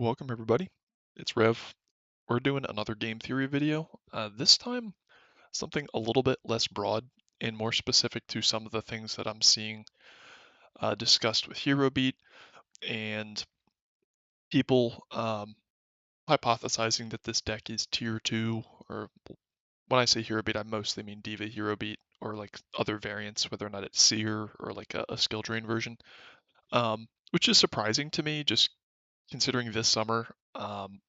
Welcome everybody, it's Rev. We're doing another game theory video. This time something a little bit less broad and more specific to some of the things that I'm seeing discussed with Hero Beat and people hypothesizing that this deck is tier 2, or when I say Hero Beat I mostly mean Diva Hero Beat or like other variants, whether or not it's Seer or like a skill drain version, which is surprising to me just considering this summer,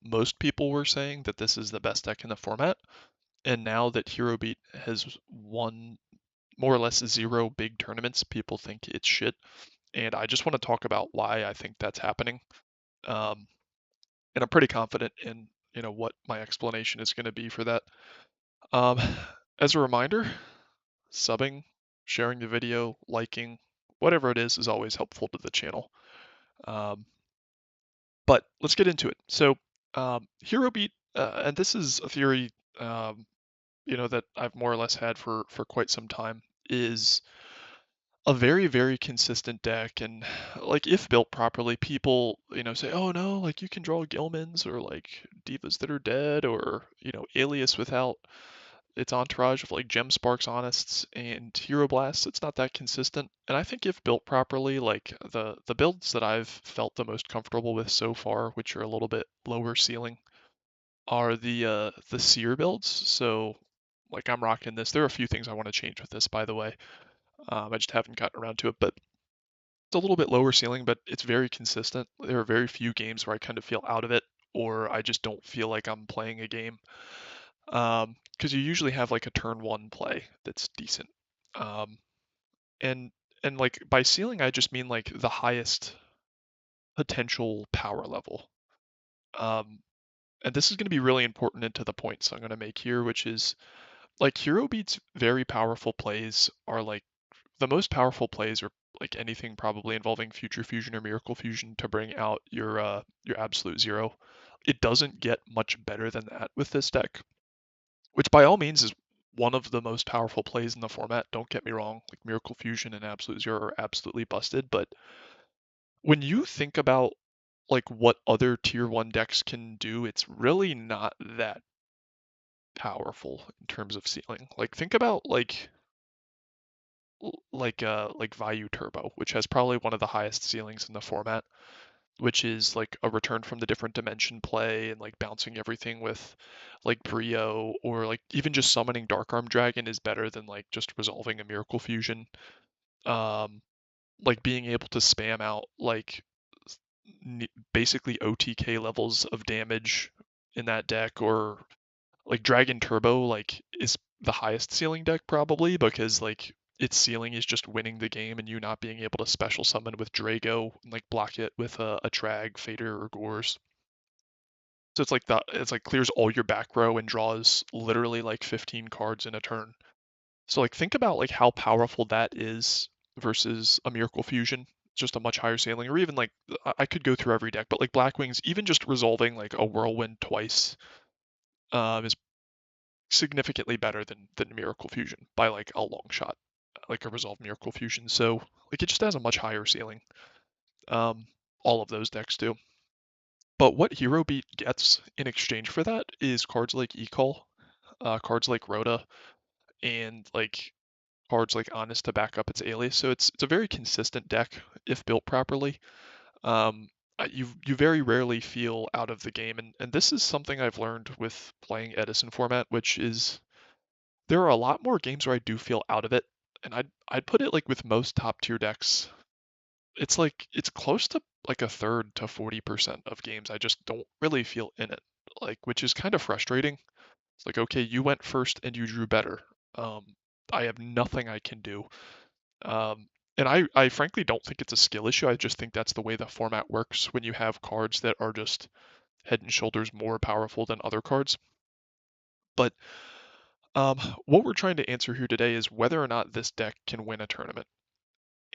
most people were saying that this is the best deck in the format, and now that Hero Beat has won more or less 0 big tournaments, people think it's shit. And I just want to talk about why I think that's happening. Um, and I'm pretty confident in what my explanation is going to be for that. Um, as a reminder, subbing, sharing the video, liking, whatever it is always helpful to the channel. Um, But let's get into it. So, Hero Beat, and this is a theory, that I've more or less had for quite some time, is a very, very consistent deck. And like, if built properly, people, say, oh no, like you can draw Gilmans or like Divas that are dead or, Alias without its entourage of like Gem Sparks, Honests, and Hero Blasts. It's not that consistent. And I think if built properly, like the builds that I've felt the most comfortable with so far, which are a little bit lower ceiling, are the Seer builds. So like I'm rocking this. There are a few things I want to change with this, by the way. I just haven't gotten around to it, but it's a little bit lower ceiling, but it's very consistent. There are very few games where I kind of feel out of it, or I just don't feel like I'm playing a game. Because you usually have like a turn one play that's decent. Um, and like by ceiling, I just mean like the highest potential power level. Um, and this is going to be really important into the points I'm going to make here, which is like Hero Beat's very powerful plays are like the most powerful plays are like anything probably involving Future Fusion or Miracle Fusion to bring out your absolute zero. It doesn't get much better than that with this deck, which by all means is one of the most powerful plays in the format. Don't get me wrong, like Miracle Fusion and Absolute Zero are absolutely busted, but when you think about like what other tier 1 decks can do, it's really not that powerful in terms of ceiling. Like think about like Vayu Turbo, which has probably one of the highest ceilings in the format, which is like a return from the different dimension play and like bouncing everything with like Brio, or like even just summoning Dark Arm Dragon is better than like just resolving a Miracle Fusion. Um, like being able to spam out like basically OTK levels of damage in that deck, or like Dragon Turbo like is the highest ceiling deck probably because like its ceiling is just winning the game and you not being able to special summon with Drago and like block it with a Trag, Fader, or Gores. So it's like clears all your back row and draws literally like 15 cards in a turn. So like think about like how powerful that is versus a Miracle Fusion, just a much higher ceiling, or even like I could go through every deck, but like Blackwings, even just resolving like a Whirlwind twice is significantly better than Miracle Fusion by like a long shot, like a Resolve Miracle Fusion. So like it just has a much higher ceiling. Um, all of those decks do. But what Hero Beat gets in exchange for that is cards like Ecall, cards like Rhoda, and like cards like Honest to back up its alias. So it's a very consistent deck if built properly. Um, you very rarely feel out of the game, and this is something I've learned with playing Edison format, which is there are a lot more games where I do feel out of it, and I'd put it like with most top tier decks. It's like it's close to like a third to 40% of games I just don't really feel in it. Like, which is kind of frustrating. It's like, okay, you went first and you drew better. Um, I have nothing I can do. Um, and I frankly don't think it's a skill issue. I just think that's the way the format works when you have cards that are just head and shoulders more powerful than other cards. But um, what we're trying to answer here today is whether or not this deck can win a tournament.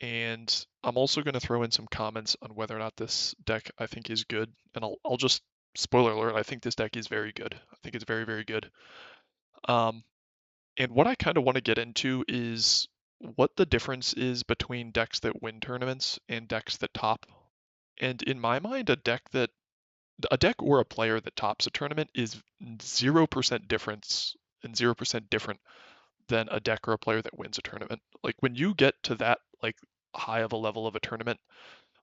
And I'm also going to throw in some comments on whether or not this deck I think is good. And I'll just spoiler alert, I think this deck is very good. I think it's very, very good. Um, and what I kind of want to get into is what the difference is between decks that win tournaments and decks that top. And in my mind, a deck that a deck or a player that tops a tournament is 0% difference and 0% different than a deck or a player that wins a tournament. Like when you get to that like high of a level of a tournament,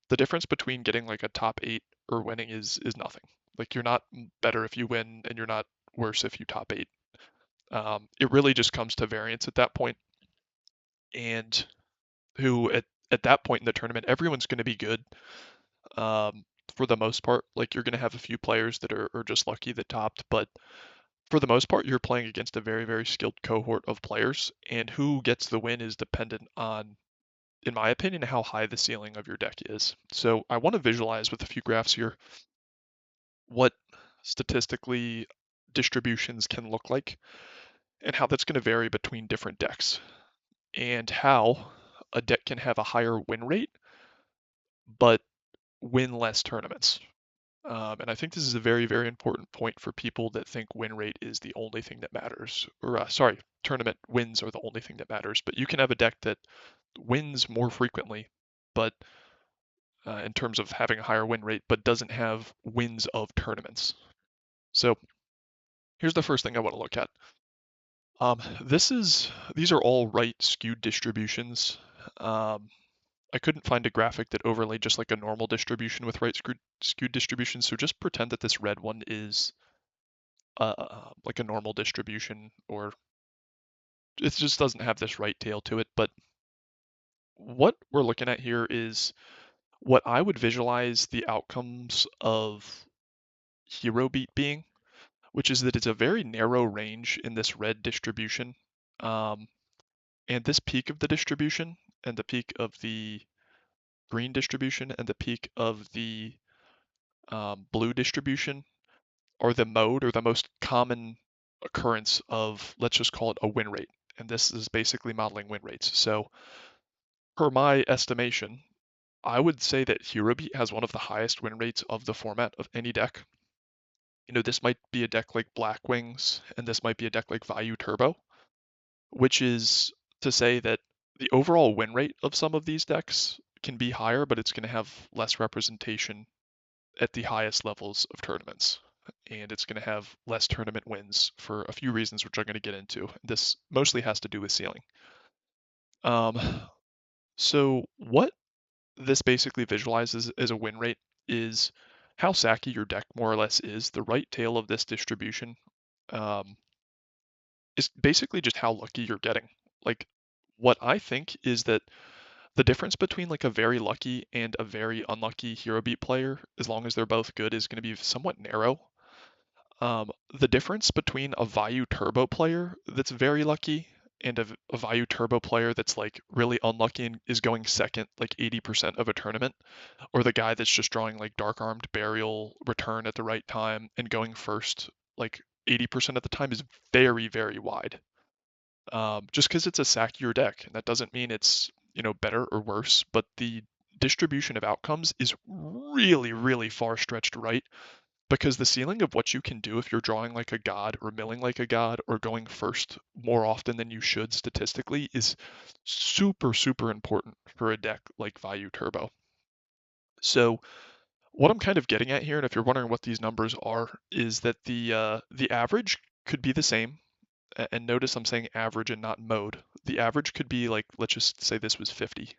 the difference between getting like a top 8 or winning is nothing. Like you're not better if you win and you're not worse if you top 8. It really just comes to variance at that point, and who at that point in the tournament, everyone's going to be good. Um, for the most part, like you're going to have a few players that are just lucky that topped, but for the most part, you're playing against a very, very skilled cohort of players, and who gets the win is dependent on, in my opinion, how high the ceiling of your deck is. So I want to visualize with a few graphs here what statistically distributions can look like and how that's going to vary between different decks, and how a deck can have a higher win rate but win less tournaments. And I think this is a very, very important point for people that think win rate is the only thing that matters. Or, sorry, tournament wins are the only thing that matters. But you can have a deck that wins more frequently, but in terms of having a higher win rate, but doesn't have wins of tournaments. So here's the first thing I want to look at. These are all right skewed distributions. Um, I couldn't find a graphic that overlaid just like a normal distribution with right skewed distribution. So just pretend that this red one is like a normal distribution, or it just doesn't have this right tail to it. But what we're looking at here is what I would visualize the outcomes of hero beat being, which is that it's a very narrow range in this red distribution. Um, and this peak of the distribution and the peak of the green distribution and the peak of the blue distribution are the mode or the most common occurrence of, let's just call it a win rate. And this is basically modeling win rates. So per my estimation, I would say that Hero Beat has one of the highest win rates of the format of any deck. You know, this might be a deck like Black Wings, and this might be a deck like Vayu Turbo, which is to say that the overall win rate of some of these decks can be higher, but it's going to have less representation at the highest levels of tournaments. And it's going to have less tournament wins for a few reasons, which I'm going to get into. This mostly has to do with ceiling. Um, so what this basically visualizes as a win rate is how sacky your deck more or less is. The right tail of this distribution um, is basically just how lucky you're getting. Like what I think is that the difference between like a very lucky and a very unlucky hero beat player, as long as they're both good, is going to be somewhat narrow. The difference between a Vayu Turbo player that's very lucky and a Vayu Turbo player that's like really unlucky and is going second like 80% of a tournament, or the guy that's just drawing like Dark Armed Burial Return at the right time and going first like 80% of the time, is very, very wide. Just because it's a sackier deck, and that doesn't mean it's, you know, better or worse, but the distribution of outcomes is really, really far stretched right, because the ceiling of what you can do if you're drawing like a god or milling like a god or going first more often than you should statistically is super, super important for a deck like Vayu Turbo. So what I'm kind of getting at here, and if you're wondering what these numbers are, is that the average could be the same. And notice I'm saying average and not mode. The average could be like, let's just say this was 50,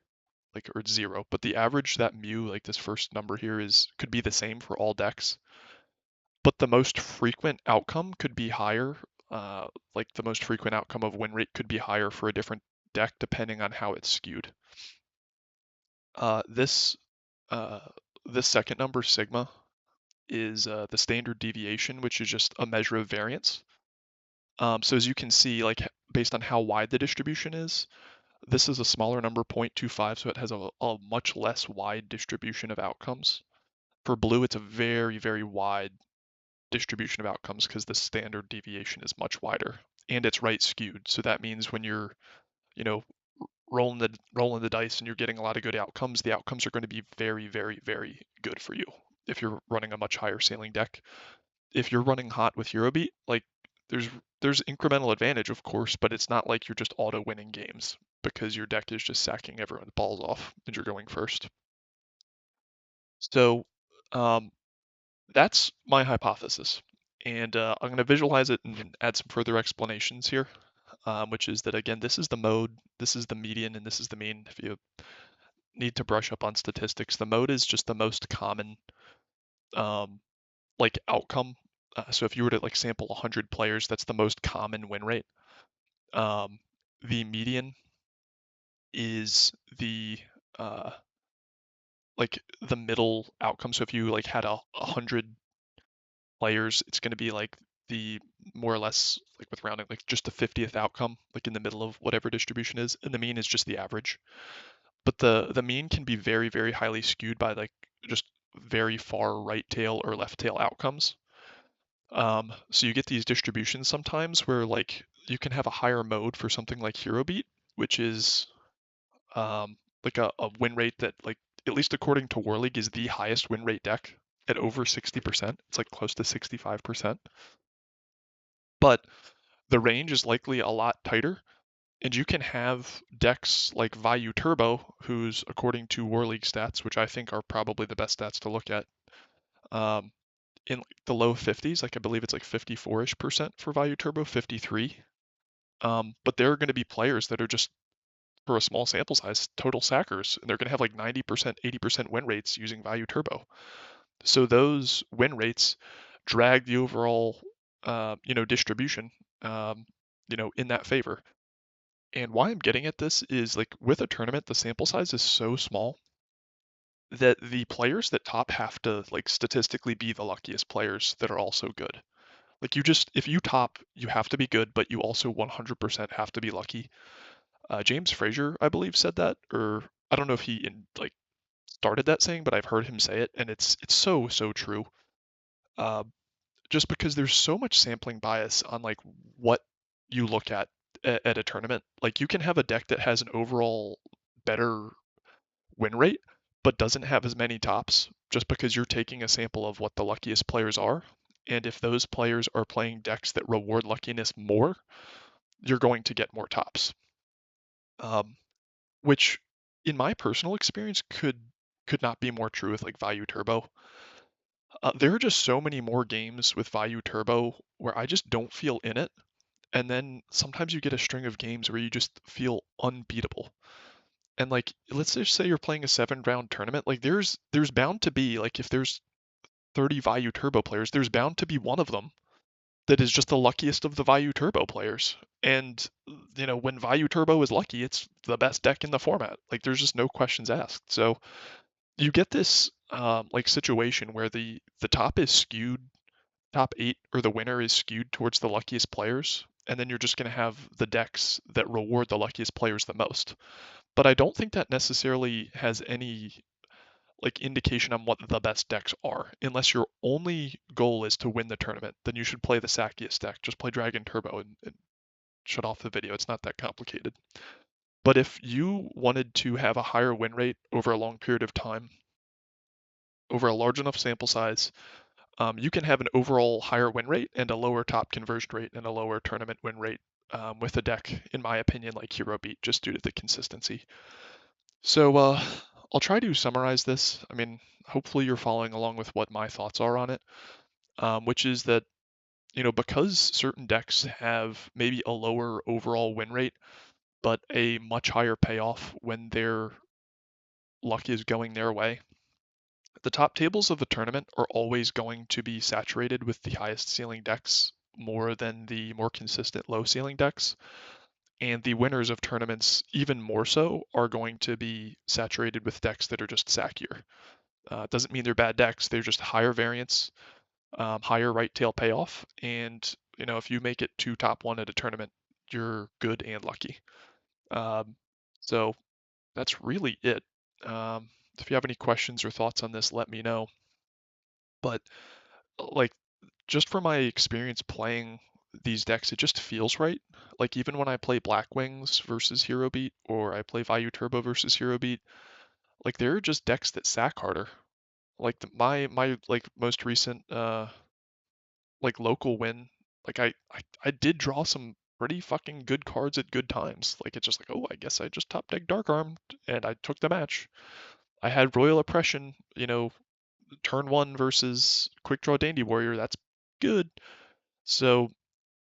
like, or 0, but the average, that mu, like this first number here, is could be the same for all decks. But the most frequent outcome could be higher. Like the most frequent outcome of win rate could be higher for a different deck depending on how it's skewed. Uh, this uh, this second number, sigma, is the standard deviation, which is just a measure of variance. So as you can see, like based on how wide the distribution is, this is a smaller number, 0.25, so it has a much less wide distribution of outcomes. For blue, it's a very, very wide distribution of outcomes because the standard deviation is much wider and it's right skewed. So that means when you're, you know, rolling the dice and you're getting a lot of good outcomes, the outcomes are going to be very, very, very good for you if you're running a much higher ceiling deck. If you're running hot with Hero Beat, like there's there's incremental advantage, of course, but it's not like you're just auto winning games because your deck is just sacking everyone's balls off and you're going first. So, um, That's my hypothesis. And I'm going to visualize it and add some further explanations here, which is that, again, this is the mode, this is the median, and this is the mean. If you need to brush up on statistics, the mode is just the most common um, like outcome. So if you were to like sample 100 players, that's the most common win rate. Um, the median is the uh, like the middle outcome. So if you like had 100 players, it's going to be like the more or less like with rounding, like just the 50th outcome, like in the middle of whatever distribution is, and the mean is just the average. But the mean can be very, very highly skewed by like just very far right tail or left tail outcomes. So you get these distributions sometimes where like you can have a higher mode for something like Hero Beat, which is like a win rate that like at least according to War League is the highest win rate deck at over 60%. It's like close to 65%. But the range is likely a lot tighter, and you can have decks like Vayu Turbo, who's according to War League stats, which I think are probably the best stats to look at, um, in like the low 50s. Like I believe it's like 54ish% for Vayu Turbo, 53. But there are going to be players that are just for a small sample size total sackers, and they're going to have like 90%, 80% win rates using Vayu Turbo. So those win rates drag the overall, distribution, um, in that favor. And why I'm getting at this is like with a tournament, the sample size is so small that the players that top have to like statistically be the luckiest players that are also good. Like you just, if you top, you have to be good, but you also 100% have to be lucky. James Frazier, I believe, said that, or I don't know if he like started that saying, but I've heard him say it, and it's so true. Uh, just because there's so much sampling bias on like what you look at a tournament. Like you can have a deck that has an overall better win rate, but doesn't have as many tops, just because you're taking a sample of what the luckiest players are. And if those players are playing decks that reward luckiness more, you're going to get more tops. Um, which, in my personal experience, could not be more true with like Vayu Turbo. There are just so many more games with Vayu Turbo where I just don't feel in it, and then sometimes you get a string of games where you just feel unbeatable. And like, let's just say you're playing a 7 round tournament, like there's bound to be like if there's 30 Vayu Turbo players, there's bound to be one of them that is just the luckiest of the Vayu Turbo players. And when Vayu Turbo is lucky, it's the best deck in the format. Like there's just no questions asked. So you get this like situation where the top is skewed, top 8 or the winner is skewed towards the luckiest players, and then you're just going to have the decks that reward the luckiest players the most. But I don't think that necessarily has any like indication on what the best decks are. Unless your only goal is to win the tournament, then you should play the sackiest deck. Just play Dragon Turbo and shut off the video. It's not that complicated. But if you wanted to have a higher win rate over a long period of time, over a large enough sample size, you can have an overall higher win rate and a lower top conversion rate and a lower tournament win rate with a deck, in my opinion, like Hero Beat, just due to the consistency. So I'll try to summarize this. I mean, hopefully you're following along with what my thoughts are on it, which is that, because certain decks have maybe a lower overall win rate, but a much higher payoff when their luck is going their way, the top tables of the tournament are always going to be saturated with the highest ceiling decks more than the more consistent low ceiling decks. And the winners of tournaments, even more so, are going to be saturated with decks that are just sackier. Doesn't mean they're bad decks, they're just higher variance, higher right tail payoff. And, if you make it to top 1 at a tournament, you're good and lucky. Um, so that's really it. If you have any questions or thoughts on this, let me know. But like just from my experience playing these decks, it just feels right. Like even when I play Black Wings versus Hero Beat, or I play Vayu Turbo versus Hero Beat, like there are just decks that sack harder. Like my like most recent like local win, like I did draw some pretty fucking good cards at good times. Like it's just like, oh, I guess I just top deck Dark Armed and I took the match. I had Royal Oppression, turn one versus quick draw dandy warrior, that's good. So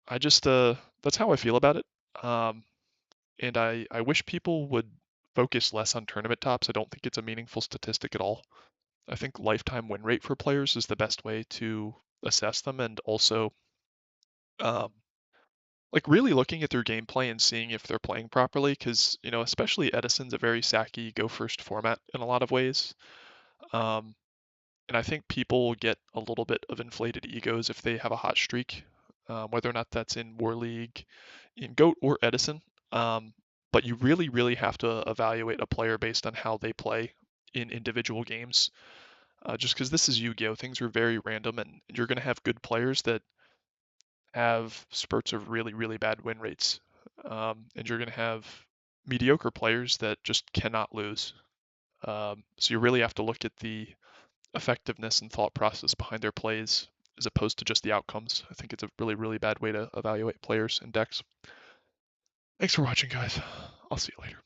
I just that's how I feel about it. Um, and I wish people would focus less on tournament tops. I don't think it's a meaningful statistic at all. I think lifetime win rate for players is the best way to assess them, and also um, like really looking at their gameplay and seeing if they're playing properly. Because especially Edison's a very sacky go first format in a lot of ways. Um, and I think people get a little bit of inflated egos if they have a hot streak, whether or not that's in War League, in Goat, or Edison. Um, but you really, really have to evaluate a player based on how they play in individual games. Just because this is Yu-Gi-Oh, things are very random, and you're going to have good players that have spurts of really, really bad win rates, and you're going to have mediocre players that just cannot lose. So you really have to look at the effectiveness and thought process behind their plays as opposed to just the outcomes. I think it's a really, really bad way to evaluate players and decks. Thanks for watching, guys. I'll see you later.